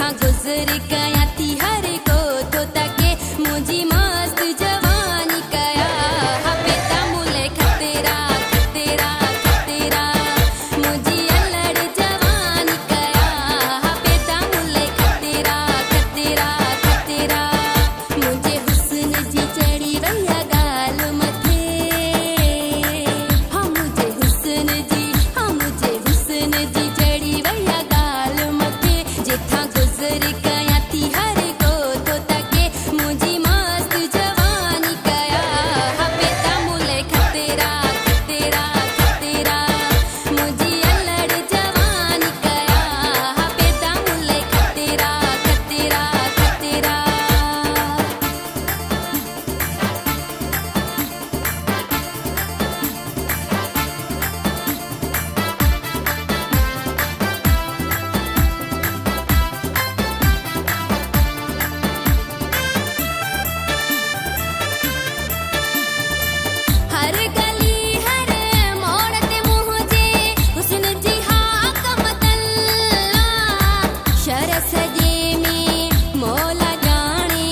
जिथा गुजर गया थी हर को तो ताके मुझी मस्त जवानी कया हपेता मुले खतेरा खतेरा खतेरा मुझी अलड़ जवानी कया हपेता मुले खतेरा खतेरा खतेरा मुझे हुस्न जी चढ़ी वैया गाल मथे हाँ मुझे हुस्न जी चढ़ी वैया गाल मथे जिथा गुजर गया थी हर को तो ताके मुझी मस्त जवानी कया हपेता मुले खतेरा खतेरा खतेरा मुझी अलड़ जवानी कया हपेता मुले खतेरा खतेरा खतेरा हर गली हर मोड़ ते मुझे हुस्न जी हाँ कमतल्ला शरस जे में मौला जाने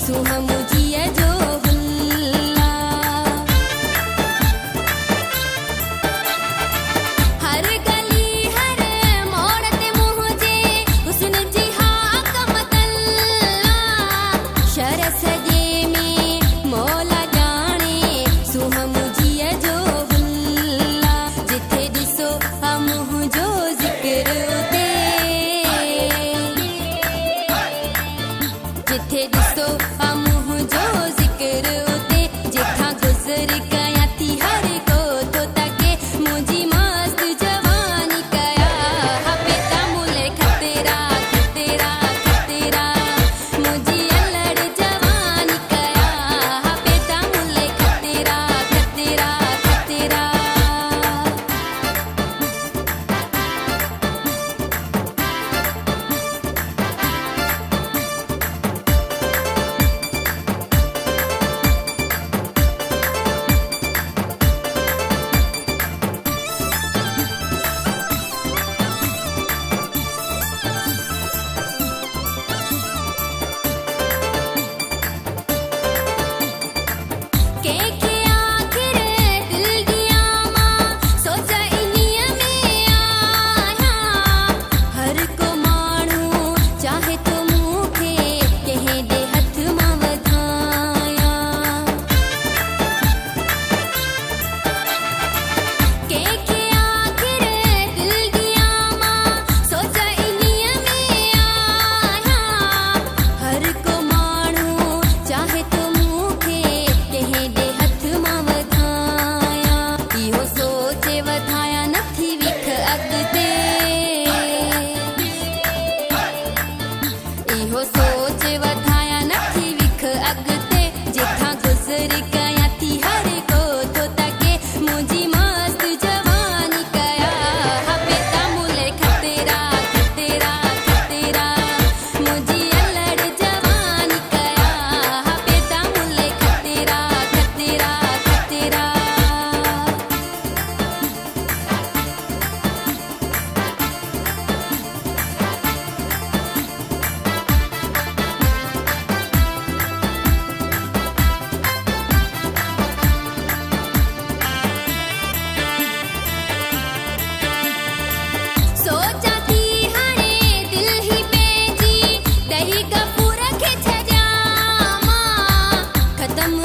सुह मुझिया जो हुल्ला हर गली हर मोड़ ते मुझे हुस्न जी हाँ कमतल्ला शरस जे में मौला जाने सुह मुझिया जो हुल्ला जिथे दिसो हम जो जिक्र उते जिथे दिसो हम जो जिक्र उते जिथा गुजर गया थी हर को तो ताके मुझी मस्त जवानी कया हपेता मुले खतेरा खतेरा खतेरा मुझी अलड़ जवानी कया हपेता मुले खतेरा खतेरा खतेरा के आखिर दिल दिया मां सोचा इन्हीं में आया हर को मानू चाहे तो मुखे कहे दे हथ मां वधाया के आखिर दिल दिया मां सोचा इन्हीं में आया हर को मानू चाहे तो मुखे कहे दे हथ मां वधाया इहो सोचे वधाया नथी विख अॻिते इहो सोचे वधाया नथी विख अॻिते जिथा गुजर गया थी हर को तो ताके मुझी मस्त जवानी कया हपेता मुले खतेरा खतेरा खतेरा मुझी अलड़ जवानी कया हपेता मुले खतेरा खतेरा खतेरा सोचा थी हाणे दिल ही पेजी दही कपूर खे छजामा खत्म